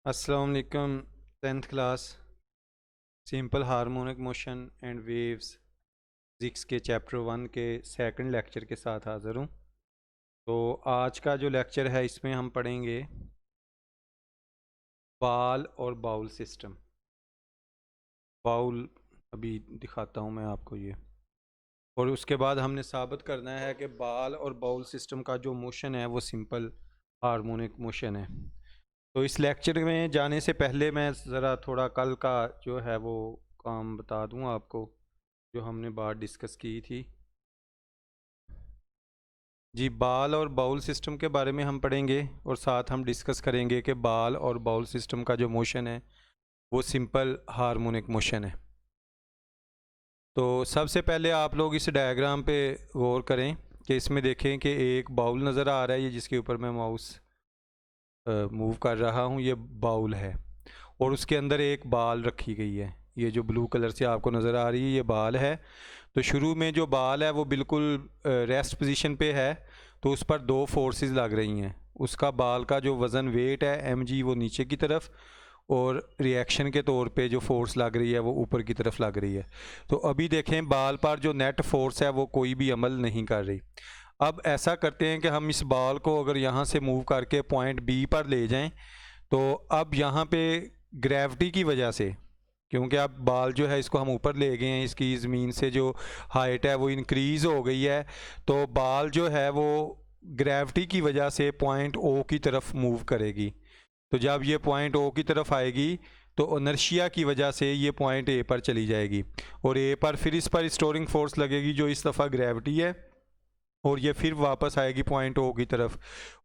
अस्सलाम वालेकुम। 10th class simple harmonic motion and waves physics के चैप्टर 1 के सेकंड लेक्चर के साथ हाज़िर हूँ। तो आज का जो लेक्चर है इसमें हम पढ़ेंगे बाल और बाउल सिस्टम। बाउल अभी दिखाता हूँ मैं आपको ये, और उसके बाद हमने साबित करना है कि बाल और बाउल सिस्टम का जो मोशन है वो सिंपल हार्मोनिक मोशन है। तो इस लेक्चर में जाने से पहले मैं ज़रा थोड़ा कल का जो है वो काम बता दूं आपको, जो हमने बात डिस्कस की थी। जी, बाल और बाउल सिस्टम के बारे में हम पढ़ेंगे और साथ हम डिस्कस करेंगे कि बाल और बाउल सिस्टम का जो मोशन है वो सिंपल हार्मोनिक मोशन है। तो सबसे पहले आप लोग इस डायग्राम पे गौर करें कि इसमें देखें कि एक बाउल नज़र आ रहा है, ये जिसके ऊपर मैं माउस मूव कर रहा हूँ, ये बाउल है और उसके अंदर एक बाल रखी गई है। ये जो ब्लू कलर से आपको नज़र आ रही है ये बाल है। तो शुरू में जो बाल है वो बिल्कुल रेस्ट पोजीशन पे है, तो उस पर दो फोर्सेस लग रही हैं। उसका बाल का जो वज़न वेट है mg वो नीचे की तरफ, और रिएक्शन के तौर पे जो फोर्स लग रही है वो ऊपर की तरफ लग रही है। तो अभी देखें बाल पर जो नेट फोर्स है वो कोई भी अमल नहीं कर रही। अब ऐसा करते हैं कि हम इस बॉल को अगर यहाँ से मूव करके पॉइंट बी पर ले जाएं, तो अब यहाँ पे ग्रेविटी की वजह से, क्योंकि अब बॉल जो है इसको हम ऊपर ले गए हैं, इसकी ज़मीन से जो हाइट है वो इंक्रीज़ हो गई है, तो बॉल जो है वो ग्रेविटी की वजह से पॉइंट ओ की तरफ मूव करेगी। तो जब ये पॉइंट ओ की तरफ आएगी तो इनर्शिया की वजह से ये पॉइंट ए पर चली जाएगी, और ए पर फिर इस पर स्टोरिंग फोर्स लगेगी जो इस दफ़ा ग्रेविटी है, और ये फिर वापस आएगी पॉइंट ओ की तरफ,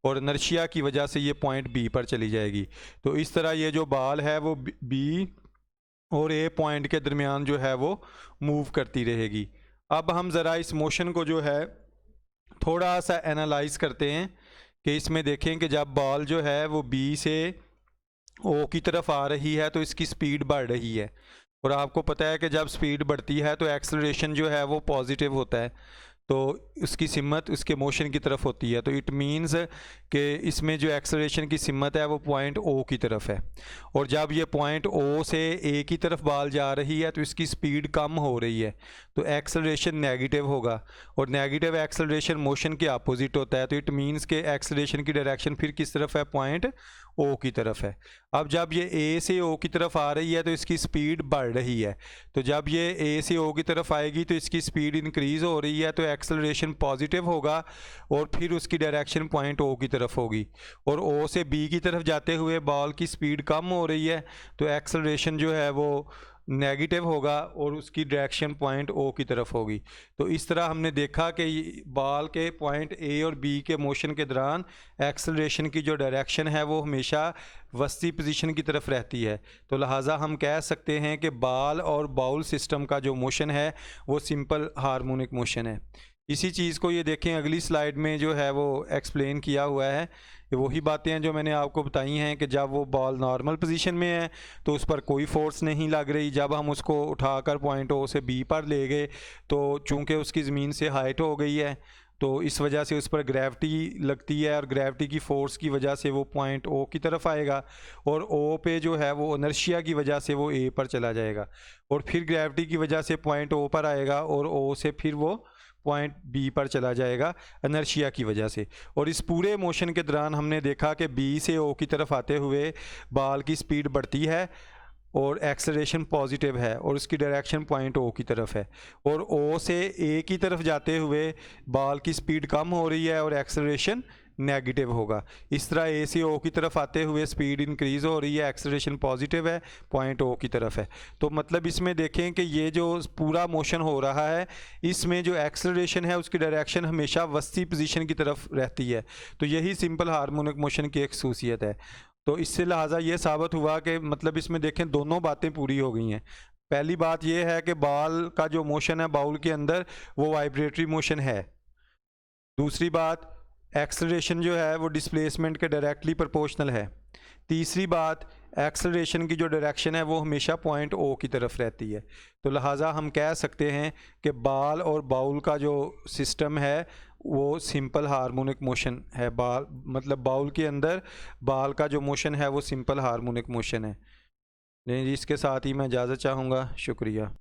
और इनर्शिया की वजह से ये पॉइंट बी पर चली जाएगी। तो इस तरह ये जो बॉल है वो बी और ए पॉइंट के दरमियान जो है वो मूव करती रहेगी। अब हम ज़रा इस मोशन को जो है थोड़ा सा एनालाइज करते हैं कि इसमें देखें कि जब बॉल जो है वो बी से ओ की तरफ आ रही है तो इसकी स्पीड बढ़ रही है, और आपको पता है कि जब स्पीड बढ़ती है तो एक्सेलरेशन जो है वो पॉजिटिव होता है, तो उसकी सिमत उसके मोशन की तरफ होती है। तो इट मीन्स कि इसमें जो एक्सेलरेशन की सिमत है वो पॉइंट ओ की तरफ है, और जब ये पॉइंट ओ से ए की तरफ बॉल जा रही है तो इसकी स्पीड कम हो रही है, तो एक्सेलरेशन नेगेटिव होगा, और नेगेटिव एक्सेलरेशन मोशन के अपोजिट होता है। तो इट मीन्स के एक्सेलरेशन की डायरेक्शन फिर किस तरफ है, पॉइंट ओ की तरफ है। अब जब ये ए से ओ की तरफ आ रही है तो इसकी स्पीड बढ़ रही है, तो जब ये ए से ओ की तरफ आएगी तो इसकी स्पीड इंक्रीज़ हो रही है, तो एक्सेलरेशन पॉजिटिव होगा, और फिर उसकी डायरेक्शन पॉइंट ओ की तरफ होगी। और ओ से बी की तरफ जाते हुए बॉल की स्पीड कम हो रही है, तो एक्सेलरेशन जो है वो नेगेटिव होगा, और उसकी डायरेक्शन पॉइंट ओ की तरफ होगी। तो इस तरह हमने देखा कि बॉल के पॉइंट ए और बी के मोशन के दौरान एक्सेलरेशन की जो डायरेक्शन है वो हमेशा वस्ती पोजीशन की तरफ रहती है। तो लिहाजा हम कह सकते हैं कि बॉल और बाउल सिस्टम का जो मोशन है वो सिंपल हार्मोनिक मोशन है। इसी चीज़ को ये देखें अगली स्लाइड में जो है वो एक्सप्लेन किया हुआ है। ये वही बातें हैं जो मैंने आपको बताई हैं कि जब वो बॉल नॉर्मल पोजीशन में है तो उस पर कोई फोर्स नहीं लग रही। जब हम उसको उठाकर पॉइंट ओ से बी पर ले गए तो चूंकि उसकी ज़मीन से हाइट हो गई है, तो इस वजह से उस पर ग्रेविटी लगती है, और ग्रेविटी की फ़ोर्स की वजह से वो पॉइंट ओ की तरफ आएगा, और ओ पे जो है वो इनर्शिया की वजह से वो ए पर चला जाएगा, और फिर ग्रेविटी की वजह से पॉइंट ओ पर आएगा, और ओ से फिर वो पॉइंट बी पर चला जाएगा इनर्शिया की वजह से। और इस पूरे मोशन के दौरान हमने देखा कि बी से ओ की तरफ आते हुए बॉल की स्पीड बढ़ती है, और एक्सेलरेशन पॉजिटिव है, और उसकी डायरेक्शन पॉइंट ओ की तरफ है, और ओ से ए की तरफ जाते हुए बॉल की स्पीड कम हो रही है और एक्सेलरेशन नेगेटिव होगा। इस तरह ए से ओ की तरफ आते हुए स्पीड इंक्रीज़ हो रही है, एक्सेलरेशन पॉजिटिव है, पॉइंट ओ की तरफ है। तो मतलब इसमें देखें कि ये जो पूरा मोशन हो रहा है इसमें जो एक्सेलरेशन है उसकी डायरेक्शन हमेशा वस्ती पोजीशन की तरफ रहती है। तो यही सिंपल हार्मोनिक मोशन की एक खसूसियत है। तो इससे लिहाजा ये साबित हुआ कि मतलब इसमें देखें दोनों बातें पूरी हो गई हैं। पहली बात यह है कि बॉल का जो मोशन है बाउल के अंदर वो वाइब्रेटरी मोशन है। दूसरी बात, एक्सेलरेशन जो है वो डिस्प्लेसमेंट के डायरेक्टली प्रोपोर्शनल है। तीसरी बात, एक्सेलरेशन की जो डायरेक्शन है वो हमेशा पॉइंट ओ की तरफ रहती है। तो लिहाजा हम कह सकते हैं कि बॉल और बाउल का जो सिस्टम है वो सिंपल हार्मोनिक मोशन है। बाल मतलब बाउल के अंदर बाल का जो मोशन है वो सिंपल हार्मोनिक मोशन है। नहीं जी, इसके साथ ही मैं इजाज़त चाहूँगा। शुक्रिया।